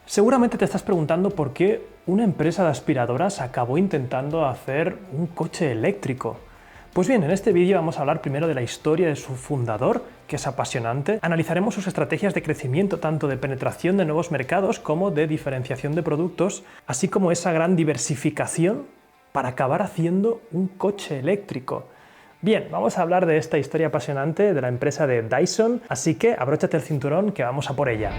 Seguramente te estás preguntando por qué una empresa de aspiradoras acabó intentando hacer un coche eléctrico. Pues bien, en este vídeo vamos a hablar primero de la historia de su fundador, que es apasionante. Analizaremos sus estrategias de crecimiento, tanto de penetración de nuevos mercados como de diferenciación de productos, así como esa gran diversificación para acabar haciendo un coche eléctrico. Bien, vamos a hablar de esta historia apasionante de la empresa de Dyson, así que abróchate el cinturón que vamos a por ella.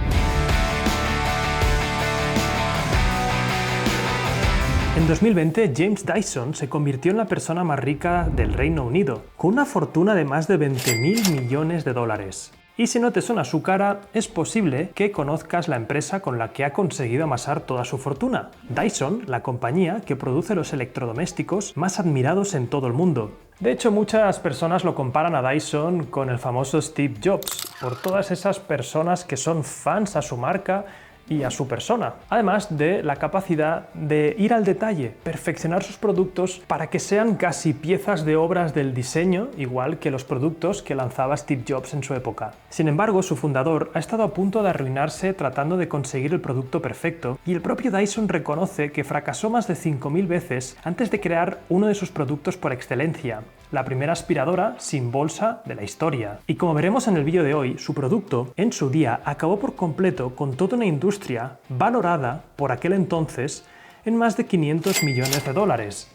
En 2020, James Dyson se convirtió en la persona más rica del Reino Unido, con una fortuna de más de 20.000 millones de dólares. Y si no te suena su cara, es posible que conozcas la empresa con la que ha conseguido amasar toda su fortuna. Dyson, la compañía que produce los electrodomésticos más admirados en todo el mundo. De hecho, muchas personas lo comparan a Dyson con el famoso Steve Jobs, por todas esas personas que son fans a su marca y a su persona, además de la capacidad de ir al detalle, perfeccionar sus productos para que sean casi piezas de obras del diseño, igual que los productos que lanzaba Steve Jobs en su época. Sin embargo, su fundador ha estado a punto de arruinarse tratando de conseguir el producto perfecto, y el propio Dyson reconoce que fracasó más de 5.000 veces antes de crear uno de sus productos por excelencia, la primera aspiradora sin bolsa de la historia. Y como veremos en el vídeo de hoy, su producto, en su día, acabó por completo con toda una industria valorada por aquel entonces en más de 500 millones de dólares.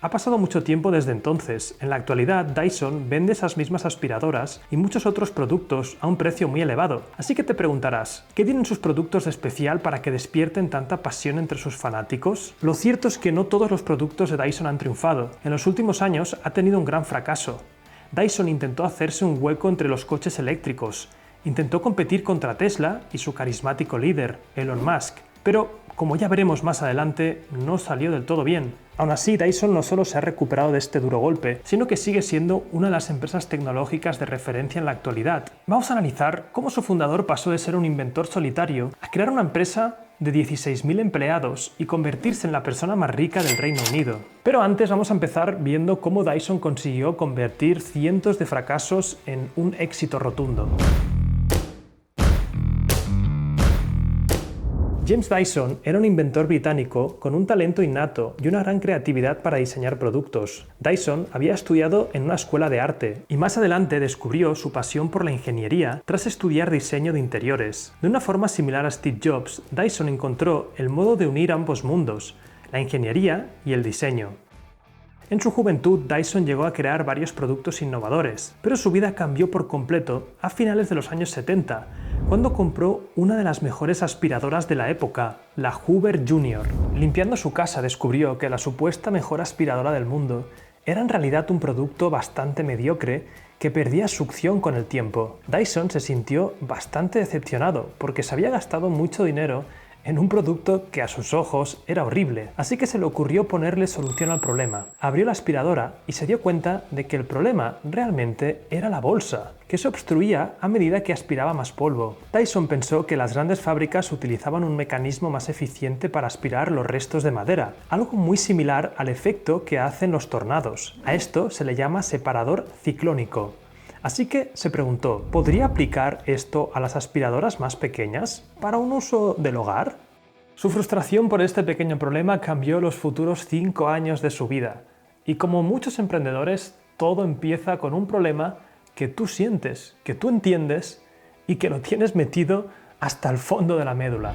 Ha pasado mucho tiempo desde entonces. En la actualidad, Dyson vende esas mismas aspiradoras y muchos otros productos a un precio muy elevado. Así que te preguntarás, ¿qué tienen sus productos de especial para que despierten tanta pasión entre sus fanáticos? Lo cierto es que no todos los productos de Dyson han triunfado. En los últimos años ha tenido un gran fracaso. Dyson intentó hacerse un hueco entre los coches eléctricos. Intentó competir contra Tesla y su carismático líder, Elon Musk, pero, como ya veremos más adelante, no salió del todo bien. Aún así, Dyson no solo se ha recuperado de este duro golpe, sino que sigue siendo una de las empresas tecnológicas de referencia en la actualidad. Vamos a analizar cómo su fundador pasó de ser un inventor solitario a crear una empresa de 16.000 empleados y convertirse en la persona más rica del Reino Unido. Pero antes vamos a empezar viendo cómo Dyson consiguió convertir cientos de fracasos en un éxito rotundo. James Dyson era un inventor británico con un talento innato y una gran creatividad para diseñar productos. Dyson había estudiado en una escuela de arte y más adelante descubrió su pasión por la ingeniería tras estudiar diseño de interiores. De una forma similar a Steve Jobs, Dyson encontró el modo de unir ambos mundos, la ingeniería y el diseño. En su juventud, Dyson llegó a crear varios productos innovadores, pero su vida cambió por completo a finales de los años 70, cuando compró una de las mejores aspiradoras de la época, la Hoover Jr. Limpiando su casa descubrió que la supuesta mejor aspiradora del mundo era en realidad un producto bastante mediocre que perdía succión con el tiempo. Dyson se sintió bastante decepcionado porque se había gastado mucho dinero en un producto que a sus ojos era horrible, así que se le ocurrió ponerle solución al problema. Abrió la aspiradora y se dio cuenta de que el problema realmente era la bolsa, que se obstruía a medida que aspiraba más polvo. Dyson pensó que las grandes fábricas utilizaban un mecanismo más eficiente para aspirar los restos de madera, algo muy similar al efecto que hacen los tornados. A esto se le llama separador ciclónico. Así que se preguntó, ¿podría aplicar esto a las aspiradoras más pequeñas para un uso del hogar? Su frustración por este pequeño problema cambió los futuros 5 años de su vida. Y como muchos emprendedores, todo empieza con un problema que tú sientes, que tú entiendes y que lo tienes metido hasta el fondo de la médula.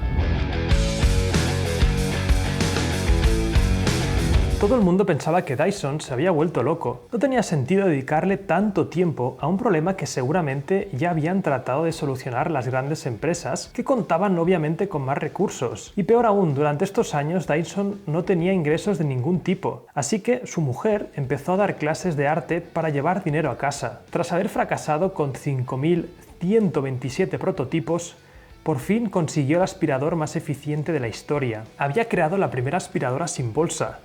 Todo el mundo pensaba que Dyson se había vuelto loco. No tenía sentido dedicarle tanto tiempo a un problema que seguramente ya habían tratado de solucionar las grandes empresas que contaban obviamente con más recursos. Y peor aún, durante estos años Dyson no tenía ingresos de ningún tipo, así que su mujer empezó a dar clases de arte para llevar dinero a casa. Tras haber fracasado con 5.127 prototipos, por fin consiguió el aspirador más eficiente de la historia. Había creado la primera aspiradora sin bolsa.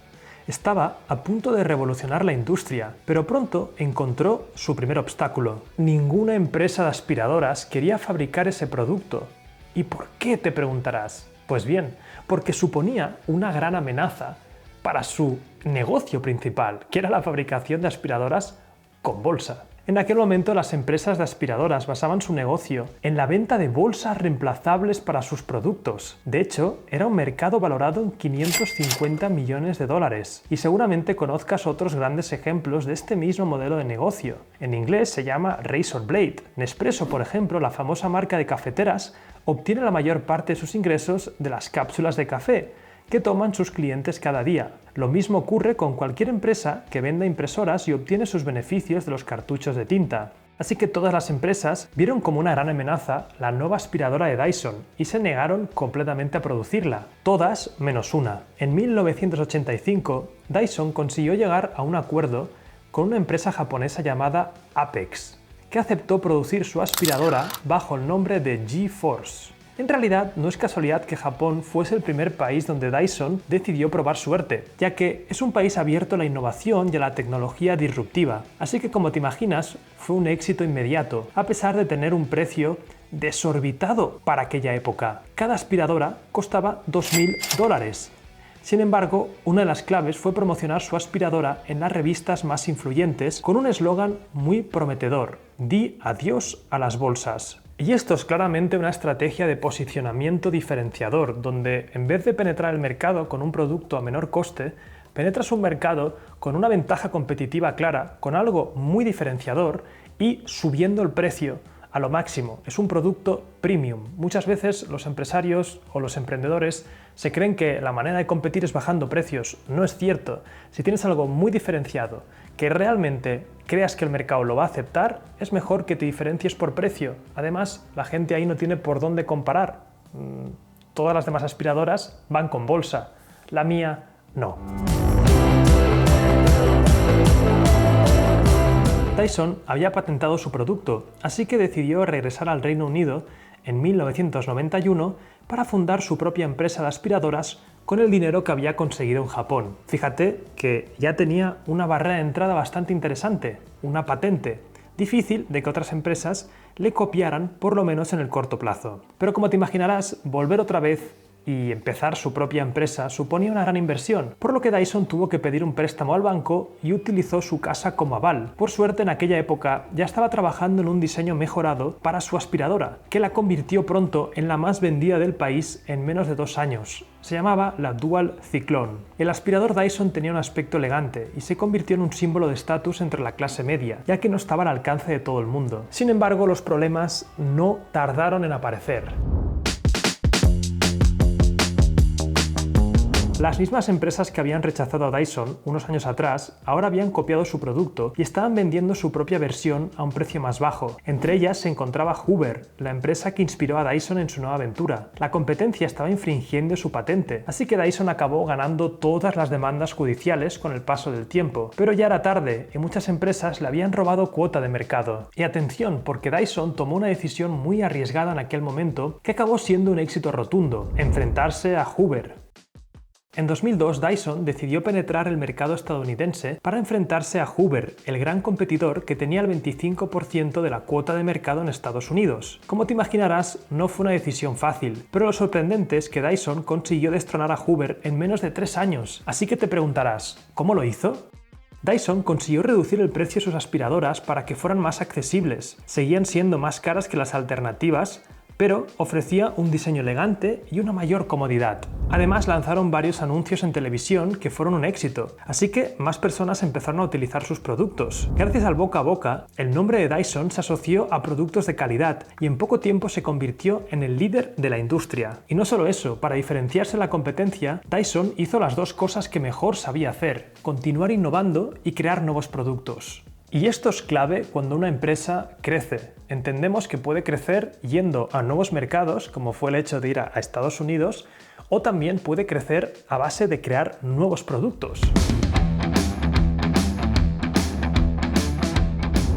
Estaba a punto de revolucionar la industria, pero pronto encontró su primer obstáculo. Ninguna empresa de aspiradoras quería fabricar ese producto. ¿Y por qué?, te preguntarás. Pues bien, porque suponía una gran amenaza para su negocio principal, que era la fabricación de aspiradoras con bolsa. En aquel momento las empresas de aspiradoras basaban su negocio en la venta de bolsas reemplazables para sus productos. De hecho, era un mercado valorado en 550 millones de dólares. Y seguramente conozcas otros grandes ejemplos de este mismo modelo de negocio. En inglés se llama Razor Blade. Nespresso, por ejemplo, la famosa marca de cafeteras, obtiene la mayor parte de sus ingresos de las cápsulas de café que toman sus clientes cada día. Lo mismo ocurre con cualquier empresa que venda impresoras y obtiene sus beneficios de los cartuchos de tinta. Así que todas las empresas vieron como una gran amenaza la nueva aspiradora de Dyson y se negaron completamente a producirla, todas menos una. En 1985, Dyson consiguió llegar a un acuerdo con una empresa japonesa llamada Apex, que aceptó producir su aspiradora bajo el nombre de G-Force. En realidad, no es casualidad que Japón fuese el primer país donde Dyson decidió probar suerte, ya que es un país abierto a la innovación y a la tecnología disruptiva. Así que, como te imaginas, fue un éxito inmediato, a pesar de tener un precio desorbitado para aquella época. Cada aspiradora costaba $2.000. Sin embargo, una de las claves fue promocionar su aspiradora en las revistas más influyentes con un eslogan muy prometedor: "Di adiós a las bolsas". Y esto es claramente una estrategia de posicionamiento diferenciador, donde en vez de penetrar el mercado con un producto a menor coste, penetras un mercado con una ventaja competitiva clara, con algo muy diferenciador y subiendo el precio a lo máximo. Es un producto premium. Muchas veces los empresarios o los emprendedores se creen que la manera de competir es bajando precios. No es cierto. Si tienes algo muy diferenciado, que realmente creas que el mercado lo va a aceptar, es mejor que te diferencies por precio. Además, la gente ahí no tiene por dónde comparar. Todas las demás aspiradoras van con bolsa. La mía, no. Dyson había patentado su producto, así que decidió regresar al Reino Unido en 1991 para fundar su propia empresa de aspiradoras con el dinero que había conseguido en Japón. Fíjate que ya tenía una barrera de entrada bastante interesante, una patente, difícil de que otras empresas le copiaran por lo menos en el corto plazo. Pero como te imaginarás, volver otra vez y empezar su propia empresa suponía una gran inversión, por lo que Dyson tuvo que pedir un préstamo al banco y utilizó su casa como aval. Por suerte, en aquella época ya estaba trabajando en un diseño mejorado para su aspiradora, que la convirtió pronto en la más vendida del país en menos de 2 años. Se llamaba la Dual Cyclone. El aspirador Dyson tenía un aspecto elegante y se convirtió en un símbolo de estatus entre la clase media, ya que no estaba al alcance de todo el mundo. Sin embargo, los problemas no tardaron en aparecer. Las mismas empresas que habían rechazado a Dyson unos años atrás ahora habían copiado su producto y estaban vendiendo su propia versión a un precio más bajo. Entre ellas se encontraba Hoover, la empresa que inspiró a Dyson en su nueva aventura. La competencia estaba infringiendo su patente, así que Dyson acabó ganando todas las demandas judiciales con el paso del tiempo. Pero ya era tarde y muchas empresas le habían robado cuota de mercado. Y atención, porque Dyson tomó una decisión muy arriesgada en aquel momento que acabó siendo un éxito rotundo: enfrentarse a Hoover. En 2002, Dyson decidió penetrar el mercado estadounidense para enfrentarse a Hoover, el gran competidor que tenía el 25% de la cuota de mercado en Estados Unidos. Como te imaginarás, no fue una decisión fácil, pero lo sorprendente es que Dyson consiguió destronar a Hoover en menos de 3 años. Así que te preguntarás, ¿cómo lo hizo? Dyson consiguió reducir el precio de sus aspiradoras para que fueran más accesibles. Seguían siendo más caras que las alternativas, pero ofrecía un diseño elegante y una mayor comodidad. Además, lanzaron varios anuncios en televisión que fueron un éxito, así que más personas empezaron a utilizar sus productos. Gracias al boca a boca, el nombre de Dyson se asoció a productos de calidad y en poco tiempo se convirtió en el líder de la industria. Y no solo eso, para diferenciarse de la competencia, Dyson hizo las dos cosas que mejor sabía hacer: continuar innovando y crear nuevos productos. Y esto es clave cuando una empresa crece. Entendemos que puede crecer yendo a nuevos mercados, como fue el hecho de ir a Estados Unidos, o también puede crecer a base de crear nuevos productos.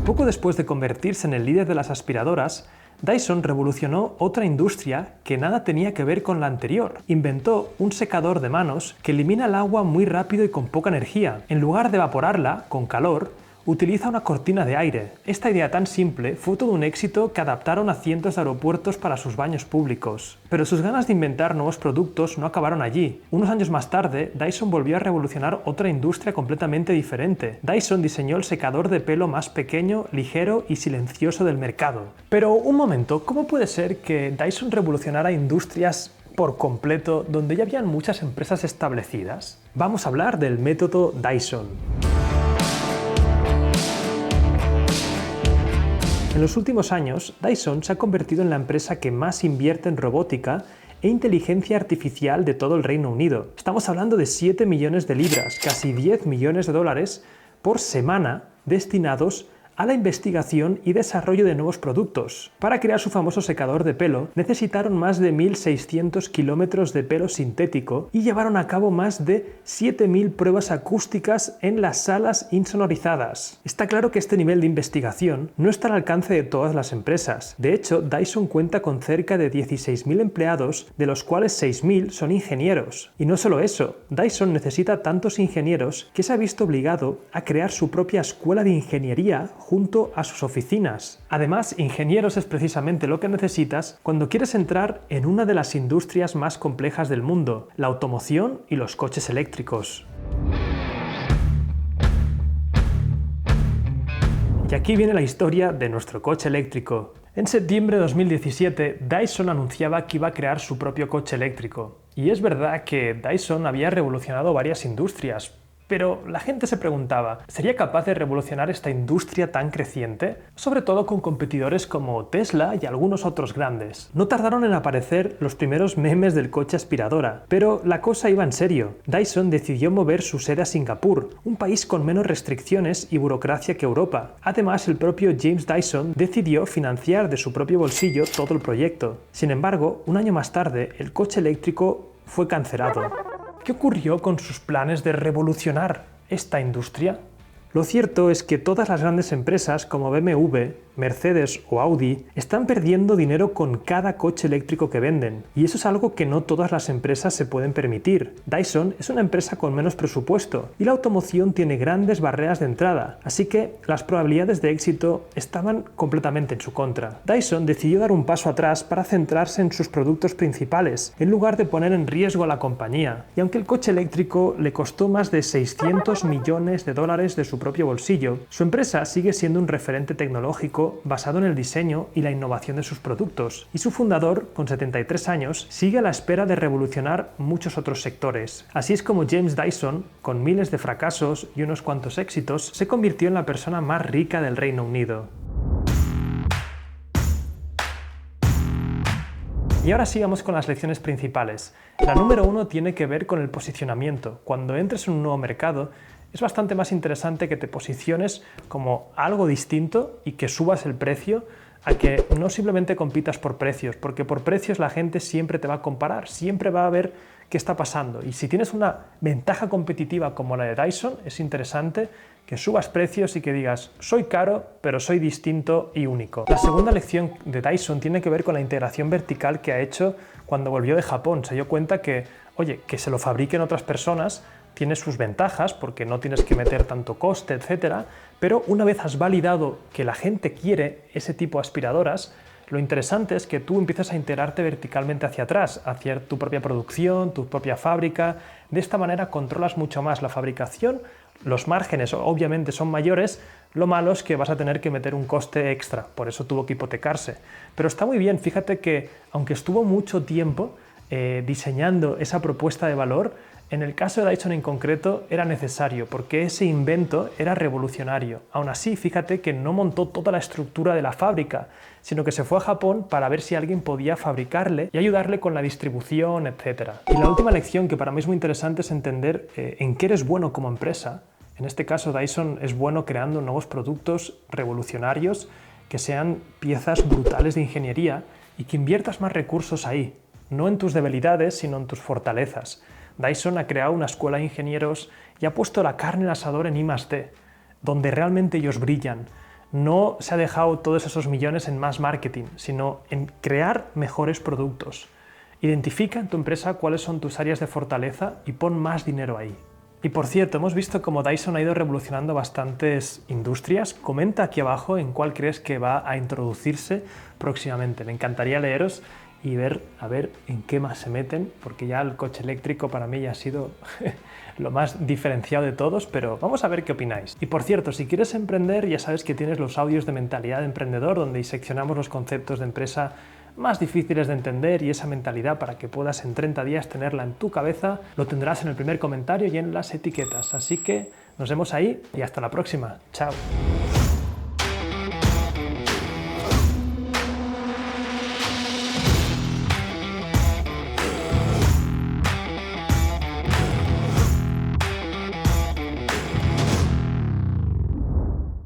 Poco después de convertirse en el líder de las aspiradoras, Dyson revolucionó otra industria que nada tenía que ver con la anterior. Inventó un secador de manos que elimina el agua muy rápido y con poca energía. En lugar de evaporarla con calor, utiliza una cortina de aire. Esta idea tan simple fue todo un éxito que adaptaron a cientos de aeropuertos para sus baños públicos. Pero sus ganas de inventar nuevos productos no acabaron allí. Unos años más tarde, Dyson volvió a revolucionar otra industria completamente diferente. Dyson diseñó el secador de pelo más pequeño, ligero y silencioso del mercado. Pero un momento, ¿cómo puede ser que Dyson revolucionara industrias por completo donde ya habían muchas empresas establecidas? Vamos a hablar del método Dyson. En los últimos años, Dyson se ha convertido en la empresa que más invierte en robótica e inteligencia artificial de todo el Reino Unido. Estamos hablando de 7 millones de libras, casi 10 millones de dólares por semana destinados a la investigación y desarrollo de nuevos productos. Para crear su famoso secador de pelo, necesitaron más de 1.600 kilómetros de pelo sintético y llevaron a cabo más de 7.000 pruebas acústicas en las salas insonorizadas. Está claro que este nivel de investigación no está al alcance de todas las empresas. De hecho, Dyson cuenta con cerca de 16.000 empleados, de los cuales 6.000 son ingenieros. Y no solo eso, Dyson necesita tantos ingenieros que se ha visto obligado a crear su propia escuela de ingeniería junto a sus oficinas. Además, ingenieros es precisamente lo que necesitas cuando quieres entrar en una de las industrias más complejas del mundo, la automoción y los coches eléctricos. Y aquí viene la historia de nuestro coche eléctrico. En septiembre de 2017, Dyson anunciaba que iba a crear su propio coche eléctrico. Y es verdad que Dyson había revolucionado varias industrias, pero la gente se preguntaba, ¿sería capaz de revolucionar esta industria tan creciente? Sobre todo con competidores como Tesla y algunos otros grandes. No tardaron en aparecer los primeros memes del coche aspiradora, pero la cosa iba en serio. Dyson decidió mover su sede a Singapur, un país con menos restricciones y burocracia que Europa. Además, el propio James Dyson decidió financiar de su propio bolsillo todo el proyecto. Sin embargo, un año más tarde, el coche eléctrico fue cancelado. ¿Qué ocurrió con sus planes de revolucionar esta industria? Lo cierto es que todas las grandes empresas como BMW, Mercedes o Audi están perdiendo dinero con cada coche eléctrico que venden, y eso es algo que no todas las empresas se pueden permitir. Dyson es una empresa con menos presupuesto y la automoción tiene grandes barreras de entrada, así que las probabilidades de éxito estaban completamente en su contra. Dyson decidió dar un paso atrás para centrarse en sus productos principales, en lugar de poner en riesgo a la compañía, y aunque el coche eléctrico le costó más de 600 millones de dólares de su propio bolsillo, su empresa sigue siendo un referente tecnológico basado en el diseño y la innovación de sus productos, y su fundador, con 73 años, sigue a la espera de revolucionar muchos otros sectores. Así es como James Dyson, con miles de fracasos y unos cuantos éxitos, se convirtió en la persona más rica del Reino Unido. Y ahora sigamos con las lecciones principales. La número 1 tiene que ver con el posicionamiento. Cuando entres en un nuevo mercado, es bastante más interesante que te posiciones como algo distinto y que subas el precio a que no simplemente compitas por precios, porque por precios la gente siempre te va a comparar, siempre va a ver qué está pasando. Y si tienes una ventaja competitiva como la de Dyson, es interesante que subas precios y que digas, soy caro, pero soy distinto y único. La segunda lección de Dyson tiene que ver con la integración vertical que ha hecho cuando volvió de Japón. Se dio cuenta que, oye, que se lo fabriquen otras personas tiene sus ventajas porque no tienes que meter tanto coste, etcétera, pero una vez has validado que la gente quiere ese tipo de aspiradoras, lo interesante es que tú empiezas a integrarte verticalmente hacia atrás, hacia tu propia producción, tu propia fábrica. De esta manera controlas mucho más la fabricación, los márgenes obviamente son mayores, lo malo es que vas a tener que meter un coste extra, por eso tuvo que hipotecarse. Pero está muy bien, fíjate que aunque estuvo mucho tiempo diseñando esa propuesta de valor, en el caso de Dyson en concreto era necesario porque ese invento era revolucionario. Aún así, fíjate que no montó toda la estructura de la fábrica, sino que se fue a Japón para ver si alguien podía fabricarle y ayudarle con la distribución, etc. Y la última lección que para mí es muy interesante es entender en qué eres bueno como empresa. En este caso, Dyson es bueno creando nuevos productos revolucionarios que sean piezas brutales de ingeniería y que inviertas más recursos ahí, no en tus debilidades, sino en tus fortalezas. Dyson ha creado una escuela de ingenieros y ha puesto la carne al asador en I+D, donde realmente ellos brillan. No se ha dejado todos esos millones en más marketing, sino en crear mejores productos. Identifica en tu empresa cuáles son tus áreas de fortaleza y pon más dinero ahí. Y por cierto, hemos visto cómo Dyson ha ido revolucionando bastantes industrias. Comenta aquí abajo en cuál crees que va a introducirse próximamente. Me encantaría leeros y ver a ver en qué más se meten, porque ya el coche eléctrico para mí ya ha sido lo más diferenciado de todos, pero vamos a ver qué opináis. Y por cierto, si quieres emprender, ya sabes que tienes los audios de Mentalidad de Emprendedor, donde diseccionamos los conceptos de empresa más difíciles de entender y esa mentalidad para que puedas en 30 días tenerla en tu cabeza. Lo tendrás en el primer comentario y en las etiquetas. Así que nos vemos ahí y hasta la próxima. Chao.